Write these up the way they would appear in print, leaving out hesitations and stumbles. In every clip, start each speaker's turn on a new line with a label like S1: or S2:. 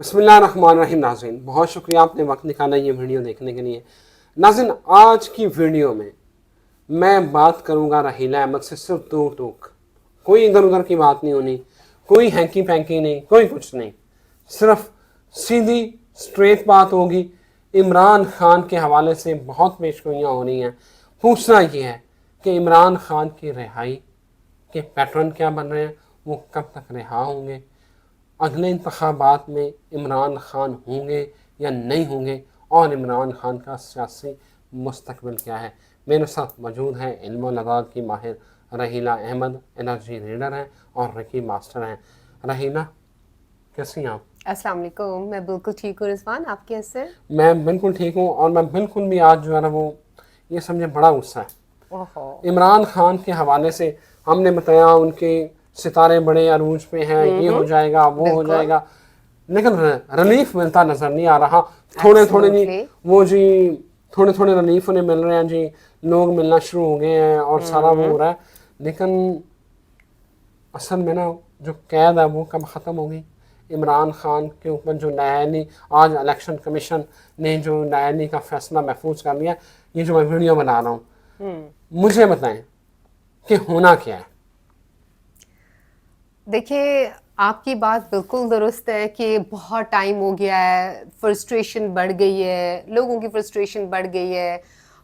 S1: بسم اللہ الرحمن الرحیم. ناظرین بہت شکریہ آپ نے وقت نکالا یہ ویڈیو دیکھنے کے لیے. ناظرین آج کی ویڈیو میں بات کروں گا رحیلہ احمد سے صرف دو ٹوک. کوئی ادھر ادھر کی بات نہیں ہونی, کوئی ہینکی پینکی نہیں, کوئی کچھ نہیں, صرف سیدھی اسٹریٹ بات ہوگی. عمران خان کے حوالے سے بہت پیشگوئیاں ہو رہی ہیں. پوچھنا یہ ہے کہ عمران خان کی رہائی کے پیٹرن کیا بن رہے ہیں, وہ کب تک رہا ہوں گے, اگلے انتخابات میں عمران خان ہوں گے یا نہیں ہوں گے, اور عمران خان کا سیاسی مستقبل کیا ہے. میرے ساتھ موجود ہیں علم و لغات کی ماہر رحیلہ احمد, انرجی ریڈر ہیں اور ریکی ماسٹر ہیں. رحیلہ کیسی ہیں آپ؟
S2: السلام علیکم. میں بالکل ٹھیک ہوں رضوان, آپ کیسے؟
S1: میں بالکل ٹھیک ہوں, اور میں بالکل بھی آج جو ہے نا وہ یہ سمجھے بڑا غصہ ہے. عمران خان کے حوالے سے ہم نے بتایا ان کے ستارے بڑے عروج پہ ہیں, یہ ہو جائے گا وہ ہو جائے گا, لیکن ریلیف ملتا نظر نہیں آ رہا. تھوڑے جی وہ جی تھوڑے ریلیف انہیں مل رہے ہیں, جی لوگ ملنا شروع ہو گئے ہیں اور سارا وہ ہو رہا ہے, لیکن اصل میں نا جو قید ہے وہ کب ختم ہوگی. عمران خان کے اوپر جو نیالی آج الیکشن کمیشن نے جو نیالی کا فیصلہ محفوظ کر لیا, یہ جو میں ویڈیو بنا رہا ہوں, مجھے بتائیں کہ ہونا کیا ہے.
S2: دیکھیے آپ کی بات بالکل درست ہے کہ بہت ٹائم ہو گیا ہے, فرسٹریشن بڑھ گئی ہے, لوگوں کی فرسٹریشن بڑھ گئی ہے,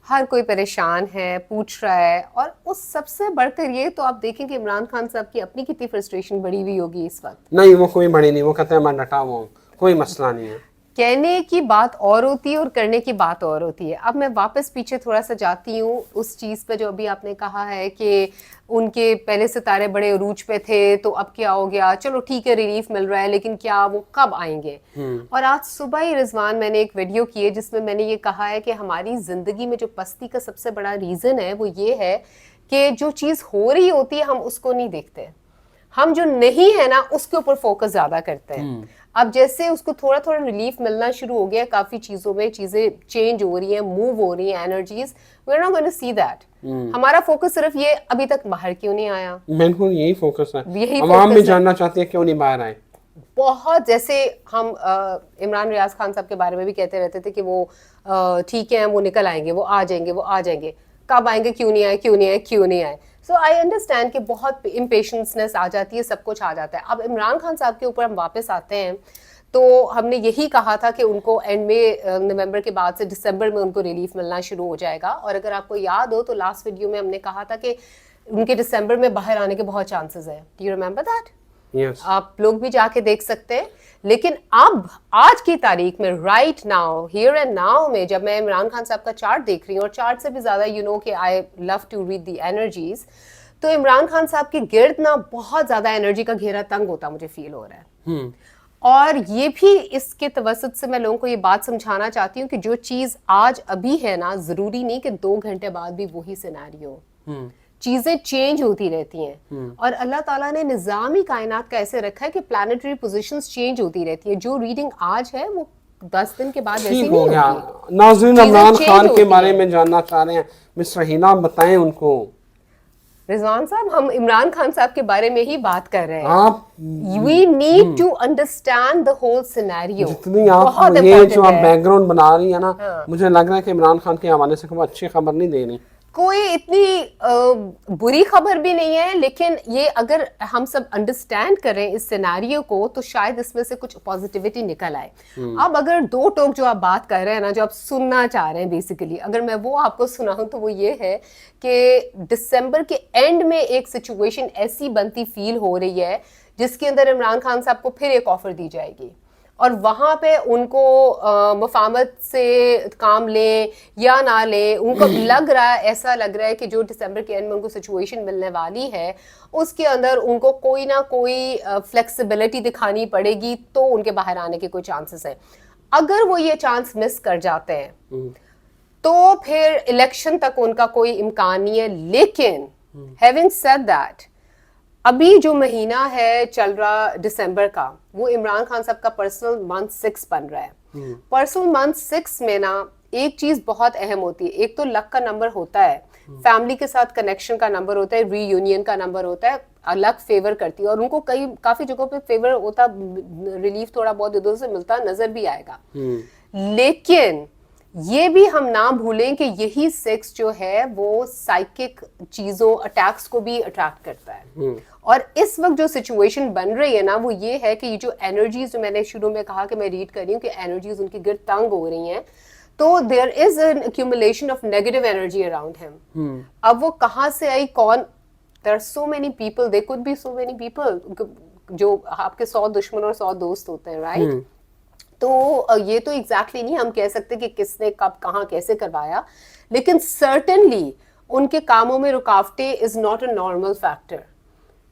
S2: ہر کوئی پریشان ہے, پوچھ رہا ہے. اور اس سب سے بڑھ کر یہ تو آپ دیکھیں کہ عمران خان صاحب کی اپنی کتنی فرسٹریشن بڑھی ہوئی ہوگی اس وقت.
S1: نہیں وہ کوئی بڑی نہیں, وہ کہتے ہیں میں ڈٹا ہوا ہوں, کوئی مسئلہ نہیں ہے.
S2: کہنے کی بات اور ہوتی ہے اور کرنے کی بات اور ہوتی ہے. اب میں واپس پیچھے تھوڑا سا جاتی ہوں اس چیز پہ جو ابھی آپ نے کہا ہے کہ ان کے پہلے ستارے بڑے عروج پہ تھے تو اب کیا ہو گیا. چلو ٹھیک ہے ریلیف مل رہا ہے, لیکن کیا وہ کب آئیں گے. اور آج صبح ہی رضوان میں نے ایک ویڈیو کی ہے جس میں میں نے یہ کہا ہے کہ ہماری زندگی میں جو پستی کا سب سے بڑا ریزن ہے وہ یہ ہے کہ جو چیز ہو رہی ہوتی ہے ہم اس کو نہیں دیکھتے, ہم جو نہیں ہے نا اس کے اوپر فوکس زیادہ کرتے ہیں. اب جیسے اس کو تھوڑا تھوڑا ریلیف ملنا شروع ہو گیا کافی چیزوں میں, چیزیں چینج ہو رہی ہیں, موو ہو رہی ہیں energies, we are not going to see that. ہمارا فوکس صرف یہ ابھی تک باہر کیوں نہیں آیا.
S1: بالکل یہی فوکس ہے,
S2: یہی
S1: عوام بھی جاننا چاہتی ہے کیوں نہیں باہر آئے.
S2: بہت جیسے ہم عمران ریاض خان صاحب کے بارے میں بھی کہتے رہتے تھے کہ وہ ٹھیک ہیں وہ نکل آئیں گے, وہ آ جائیں گے, وہ آ جائیں گے, کب آئیں گے, کیوں نہیں آئے, کیوں نہیں آئے, کیوں نہیں آئے. سو آئی انڈرسٹینڈ کہ بہت امپیشنسنس آ جاتی ہے, سب کچھ آ جاتا ہے. اب عمران خان صاحب کے اوپر ہم واپس آتے ہیں تو ہم نے یہی کہا تھا کہ ان کو اینڈ میں نومبر کے بعد سے دسمبر میں ان کو ریلیف ملنا شروع ہو جائے گا. اور اگر آپ کو یاد ہو تو لاسٹ ویڈیو میں ہم نے کہا تھا کہ ان کے دسمبر میں باہر آنے کے بہت چانسز ہیں. Do you remember that? آپ لوگ بھی جا کے دیکھ سکتے ہیں. لیکن اب آج کی تاریخ میں right now here and now میں جب میں عمران خان صاحب کا چارٹ دیکھ رہی ہوں, اور چارٹ سے بھی زیادہ یو نو کہ I love to read the energies, تو عمران خان صاحب کے گرد نا بہت زیادہ انرجی کا گھیرا تنگ ہوتا مجھے فیل ہو رہا ہے. اور یہ بھی اس کے توسط سے میں لوگوں کو یہ بات سمجھانا چاہتی ہوں کہ جو چیز آج ابھی ہے نا, ضروری نہیں کہ 2 گھنٹے بعد بھی وہی سینیریو ہو. چیزیں چینج ہوتی رہتی ہیں, اور اللہ تعالیٰ نے نظام ہی کائنات کا ایسے رکھا ہے کہ پلانیٹری پوزیشنز چینج ہوتی رہتی ہیں. جو ریڈنگ آج ہے وہ 10 دن کے بعد ویسی نہیں ہوگی.
S1: ناظرین عمران خان کے بارے میں جاننا چاہ رہے ہیں, مس رحیلہ بتائیں ان کو.
S2: رضوان صاحب ہم عمران خان صاحب کے بارے میں ہی بات کر رہے ہیں. We need to understand the whole scenario.
S1: جتنی آپ یہ جو آپ بیک گراؤنڈ بنا رہی ہیں نا, مجھے لگ رہا ہے کہ عمران خان کے حوالے سے کوئی اچھی خبر نہیں دے رہی.
S2: کوئی اتنی بری خبر بھی نہیں ہے, لیکن یہ اگر ہم سب انڈرسٹینڈ کریں اس سیناریو کو تو شاید اس میں سے کچھ پازیٹیوٹی نکل آئے. اب اگر 2 ٹوک جو آپ بات کر رہے ہیں نا, جو آپ سننا چاہ رہے ہیں بیسیکلی, اگر میں وہ آپ کو سناؤں تو وہ یہ ہے کہ دسمبر کے اینڈ میں ایک سچویشن ایسی بنتی فیل ہو رہی ہے جس کے اندر عمران خان صاحب کو پھر ایک آفر دی جائے گی, اور وہاں پہ ان کو مفاہمت سے کام لیں یا نہ لیں, ان کو لگ رہا ہے, ایسا لگ رہا ہے کہ جو دسمبر کے اینڈ میں ان کو سچویشن ملنے والی ہے اس کے اندر ان کو کوئی نہ کوئی فلیکسیبلٹی دکھانی پڑے گی تو ان کے باہر آنے کے کوئی چانسز ہیں. اگر وہ یہ چانس مس کر جاتے ہیں تو پھر الیکشن تک ان کا کوئی امکان نہیں ہے. لیکن ہیونگ سیڈ دیٹ, ابھی جو مہینہ ہے چل رہا دسمبر کا, وہ عمران خان صاحب کا پرسنل منتھ 6 بن رہا ہے. پرسنل منتھ 6 میں نا ایک چیز بہت اہم ہوتی ہے. ایک تو لک کا نمبر ہوتا ہے, فیملی کے ساتھ کنیکشن کا نمبر ہوتا ہے, ری یونین کا نمبر ہوتا ہے, अलग फेवर करती है, और उनको काफी जगहों पे फेवर होता, रिलीफ थोड़ा बहुत इधर से मिलता नजर भी आएगा। लेकिन ये भी हम ना भूलें कि यही सेक्स जो है वो साइकिक चीजों, अटैक्स को भी अट्रैक्ट करता है। और इस वक्त जो सिचुएशन बन रही है ना, वो ये है कि ये जो एनर्जीज, जो मैंने शुरू में कहा कि मैं रीड कर रही हूँ कि एनर्जीज उनकी गिर तंग हो रही हैं, तो there is an accumulation of negative energy around him. अब वो कहाँ से आई, कौन, there are so many people, they could be so many people, जो आपके 100 दुश्मन और 100 दोस्त होते हैं, राइट? तो ये तो एग्जैक्टली नहीं हम कह सकते कि किसने कब कहाँ कैसे करवाया, लेकिन सर्टेनली उनके कामों में रुकावटें is not a normal factor.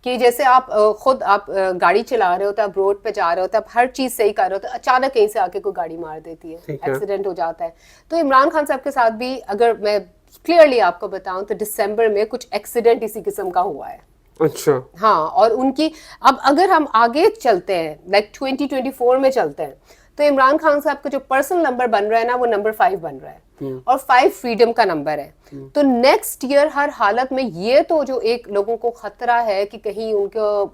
S2: कि जैसे आप खुद आप गाड़ी चला रहे होते, आप रोड पे जा रहे होते, आप हर चीज सही कर रहे होते, अचानक कहीं से आके कोई गाड़ी मार देती है, एक्सीडेंट हो जाता है। तो इमरान खान साहब के साथ भी, अगर मैं क्लियरली आपको बताऊं, तो दिसंबर में कुछ एक्सीडेंट इसी किस्म का हुआ है।
S1: अच्छा।
S2: हाँ, और उनकी, अब अगर हम आगे चलते हैं, लाइक 2024 में चलते हैं, तो इमरान खान साहब का जो पर्सनल नंबर बन रहा है ना, वो नंबर 5 बन रहा है, और 5 फ्रीडम का नंबर है। तो नेक्स्ट ईयर हर हालत में ये तो जो एक लोगों को खतरा है कि कहीं उनको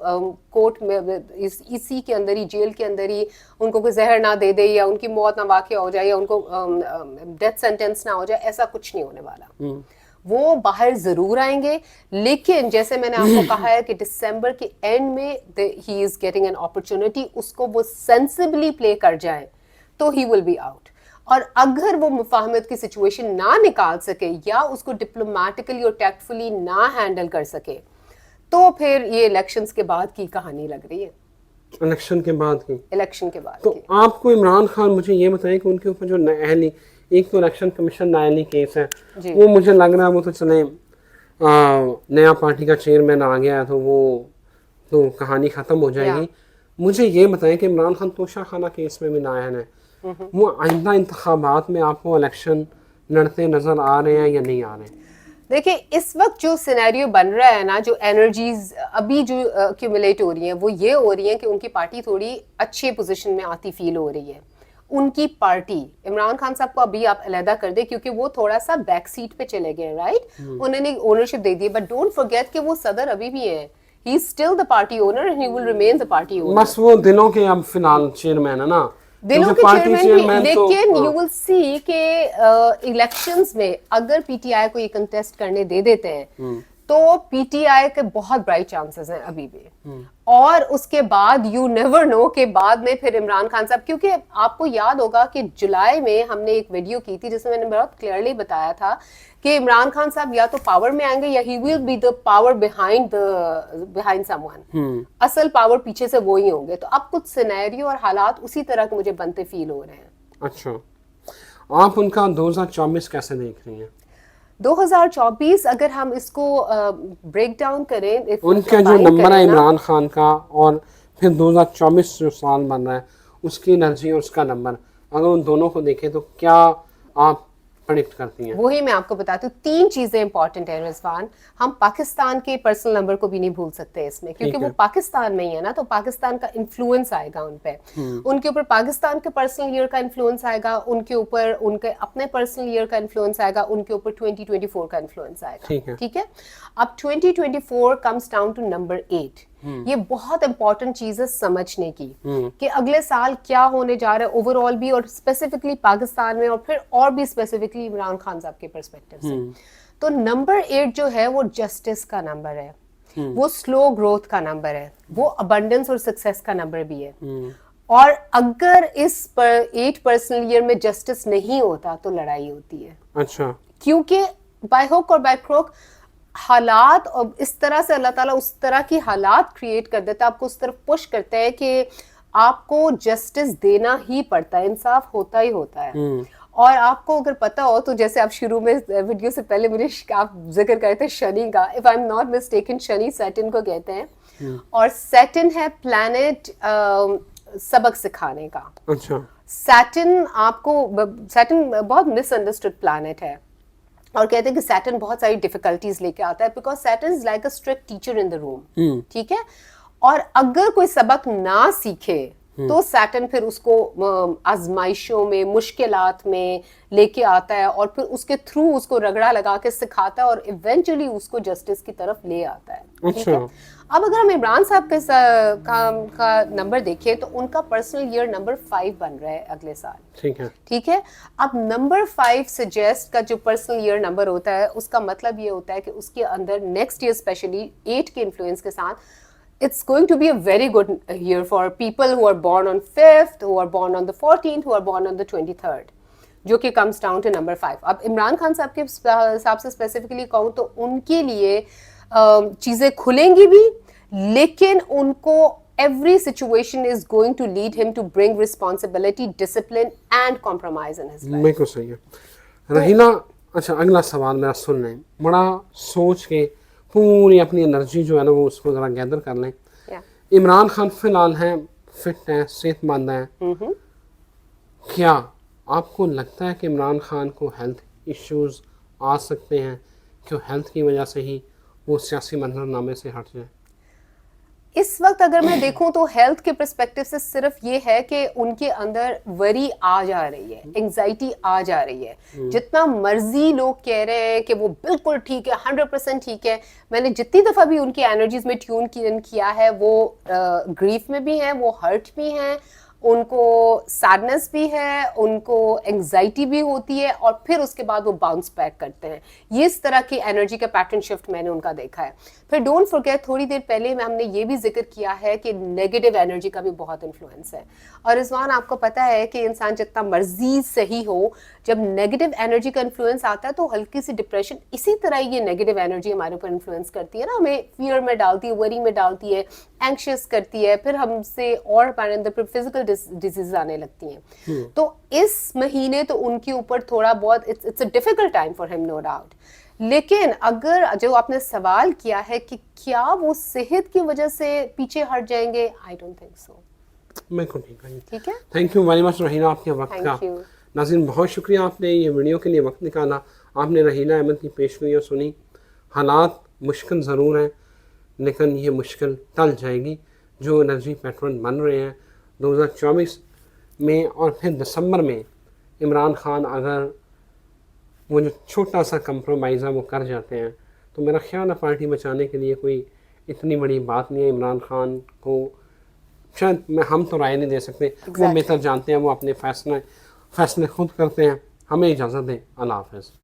S2: कोर्ट में इसी के अंदर ही, जेल के अंदर ही उनको कोई जहर ना दे दे, या उनकी मौत ना वाक़या हो जाए, या उनको डेथ सेंटेंस ना हो जाए, ऐसा कुछ नहीं होने वाला। वो बाहर जरूर आएंगे, लेकिन जैसे मैंने आपको कहा है कि दिसंबर के एंड में he is getting an opportunity, उसको वो सेंसिबली प्ले कर जाए तो ही विल बी आउट। और अगर वो मुफाहमत की सिचुएशन ना निकाल सके, या उसको डिप्लोमेटिकली और टैक्टफुली ना हैंडल कर सके, तो फिर ये इलेक्शंस के बाद की कहानी लग रही है।
S1: इलेक्शन के बाद की,
S2: इलेक्शन के बाद
S1: तो
S2: की।
S1: आपको इमरान खान, मुझे ये बताएं कि उनके ऊपर जो नाअहली, एक तो इलेक्शन कमीशन नाअहली केस है, वो मुझे लग रहा है वो तो चले नया पार्टी का चेयरमैन आ गया तो वो तो कहानी ख़त्म हो जाएगी। मुझे ये बताएं कि इमरान खान तोशा खाना केस में भी नाअहल है, वो आइंदा इंतखाबात में आपको इलेक्शन लड़ते नज़र आ रहे हैं या नहीं आ रहे हैं?
S2: देखिए, इस वक्त जो सिनेरियो बन रहा है ना, जो एनर्जीज अभी जो एक्यूमुलेट हो रही हैं, वो ये हो रही हैं कि उनकी पार्टी थोड़ी अच्छी पोजीशन में आती फील हो रही है। उनकी पार्टी, इमरान खान साहब को अभी आप अलहदा कर दे, क्योंकि वो थोड़ा सा बैक सीट पे चले गए, राइट? उन्होंने ownership they the, but don't forget कि वो सदर अभी भी है। He is still the party owner and he will remain the party owner.
S1: बस वो दिलों के अब फिलहाल चेयरमैन है ना,
S2: दिलों के चेयरमैन भी, लेकिन
S1: तो,
S2: यू विल सी के इलेक्शंस में अगर पीटीआई को ये कंटेस्ट करने दे देते हैं, तो पीटीआई के बहुत ब्राइट चांसेस हैं अभी भी। और उसके बाद यू नेवर नो कि बाद में फिर इमरान खान साहब, क्योंकि आपको याद होगा कि जुलाई में हमने एक वीडियो की थी जिसमें मैंने बहुत क्लियरली बताया था कि इमरान खान साहब या तो पावर में आएंगे, या he will be the power behind someone. असल पावर पीछे से वो ही होंगे। तो अब कुछ सिनेरियो और हालात उसी तरह के मुझे बनते फील हो रहे हैं।
S1: अच्छा, आप उनका 2024 कैसे देख रही हैं?
S2: 2024 अगर हम इसको ब्रेक डाउन करें,
S1: उनका जो नंबर है इमरान खान का, और फिर 2024 जो साल बन रहा है उसकी एनर्जी और उसका नंबर, अगर उन दोनों को देखें तो क्या आप प्रेडिक्ट करती हैं?
S2: वही मैं आपको बताती हूँ। 3 चीजें इंपॉर्टेंट है रिजवान। हम पाकिस्तान के पर्सनल नंबर को भी नहीं भूल सकते इसमें, क्योंकि वो पाकिस्तान में ही है ना, तो पाकिस्तान का इन्फ्लुएंस आएगा उन पे। उनके ऊपर पाकिस्तान के पर्सनल ईयर का इन्फ्लुएंस आएगा, उनके ऊपर उनके अपने पर्सनल ईयर का इन्फ्लुएंस आएगा, उनके ऊपर 2024 का इन्फ्लुएंस आएगा। ठीक है। अब 2024 कम्स डाउन टू नंबर 8। ये बहुत इंपॉर्टेंट चीज है समझने की कि अगले साल क्या होने जा रहा है ओवरऑल भी, और स्पेसिफिकली पाकिस्तान में, और फिर और भी स्पेसिफिकली इमरान खान साहब के पर्सपेक्टिव से। तो नंबर 8 जो है वो जस्टिस का नंबर है, वो स्लो ग्रोथ का नंबर है, वो अबंडेंस और सक्सेस का नंबर भी है। और अगर इस पर 8 पर्सनल ईयर में जस्टिस नहीं होता तो लड़ाई होती है।
S1: अच्छा,
S2: क्योंकि बाय हुक और बाय क्रोक हालात, और इस तरह से अल्लाह ताला उस तरह की हालात क्रिएट कर देता है, आपको उस तरफ पुश करता है कि आपको जस्टिस देना ही पड़ता है, इंसाफ होता ही होता है। और आपको अगर पता हो तो जैसे आप शुरू में वीडियो से पहले मुझे आप जिक्र करे थे शनि का, if I am not mistaken, Shani Saturn को कहते हैं, और सैटर्न है प्लैनेट सबक सिखाने का।
S1: अच्छा,
S2: सैटर्न बहुत मिसअंडरस्टूड प्लैनेट है, और कहते हैं कि सैटर्न बहुत सारी डिफिकल्टीज लेके आता है, because Saturn is like a strict teacher in the room. ठीक है। और अगर कोई सबक ना सीखे तो सैटर्न फिर उसको आजमाइशों में, मुश्किलात में लेके आता है और फिर उसके थ्रू उसको रगड़ा लगा के सिखाता है और इवेंचुअली उसको जस्टिस की तरफ ले आता है. ठीक है. अब अगर हम इमरान साहब के का नंबर देखें तो उनका पर्सनल ईयर नंबर 5 बन रहा है अगले साल. ठीक है. अब नंबर 5 सजेस्ट का जो पर्सनल ईयर नंबर होता है उसका मतलब ये होता है कि उसके अंदर नेक्स्ट ईयर स्पेशली 8 के इन्फ्लुएंस के साथ it's going to be a very good year for people who are born on 5th, who are born on the 14th, who are born on the 23rd, जो कि comes down to number 5. अब इमरान खान साहब के हिसाब से specifically कहूँ तो उनके लिए चीज़ें खुलेंगी भी, लेकिन उनको every situation is going to lead him to bring responsibility, discipline and compromise in his life.
S1: बिल्कुल सही है. रहीना, अच्छा अगला सवाल मेरा सुन लें, बड़ा सोच के पूरी अपनी एनर्जी जो है ना वो उसको ज़रा गैदर कर लें. इमरान खान फिलहाल हैं, फिट हैं, सेहतमंद हैं. क्या आपको लगता है कि इमरान खान को हेल्थ इश्यूज आ सकते हैं कि हेल्थ की वजह से ही वो सियासी मंजरनामे से हट जाए?
S2: इस वक्त अगर मैं देखूं तो हेल्थ के पर्सपेक्टिव से सिर्फ ये है कि उनके अंदर वरी आ जा रही है, एंजाइटी आ जा रही है. जितना मर्जी लोग कह रहे हैं कि वो बिल्कुल ठीक है, 100% ठीक है, मैंने जितनी दफ़ा भी उनकी एनर्जीज में ट्यून किया है वो ग्रीफ में भी हैं, वो हर्ट भी हैं, उनको सैडनेस भी है, उनको एंजाइटी भी होती है और फिर उसके बाद वो बाउंस बैक करते हैं. ये इस तरह की एनर्जी का पैटर्न शिफ्ट मैंने उनका देखा है. फिर डोंट फॉरगेट, थोड़ी देर पहले हमने ये भी जिक्र किया है कि नेगेटिव एनर्जी का भी बहुत इन्फ्लुएंस है. और रिजवान, आपको पता है कि इंसान जितना मर्जी सही हो, जब नेगेटिव एनर्जी का इन्फ्लुएंस आता है तो हल्की सी डिप्रेशन, इसी तरह ये नेगेटिव एनर्जी हमारे ऊपर इन्फ्लुएंस करती है ना, हमें फियर में डालती है, वरी में डालती है, एंक्शियस करती है, फिर हमसे और हमारे अंदर फिजिकल डिजीज आने लगती हैं. तो इस महीने तो उनके ऊपर थोड़ा बहुत it's a difficult time for him, no doubt. लेकिन अगर जो आपने सवाल किया है कि क्या वो सेहत की वजह से पीछे हट जाएंगे, आई डोंट थिंक सो.
S1: बिल्कुल ठीक है.
S2: है.
S1: थैंक यू वेरी मच रहीना आपके वक्त का. नाज़रीन, बहुत शुक्रिया, आपने ये वीडियो के लिए वक्त निकाला, आपने रहीना अहमद की पेशगोइयाँ सुनी. हालात मुश्किल ज़रूर हैं लेकिन ये मुश्किल टल जाएगी. जो एनर्जी पैटर्न बन रहे हैं 2024 में और फिर दिसंबर में, इमरान खान अगर वो जो छोटा सा कंप्रोमाइज़ है वो कर जाते हैं तो मेरा ख्याल है पार्टी बचाने के लिए कोई इतनी बड़ी बात नहीं है. इमरान खान को शायद हम तो राय नहीं दे सकते, वो बेहतर जानते हैं, वो अपने फैसले खुद करते हैं. हमें इजाज़त दें. अल्लाह हाफ़िज़.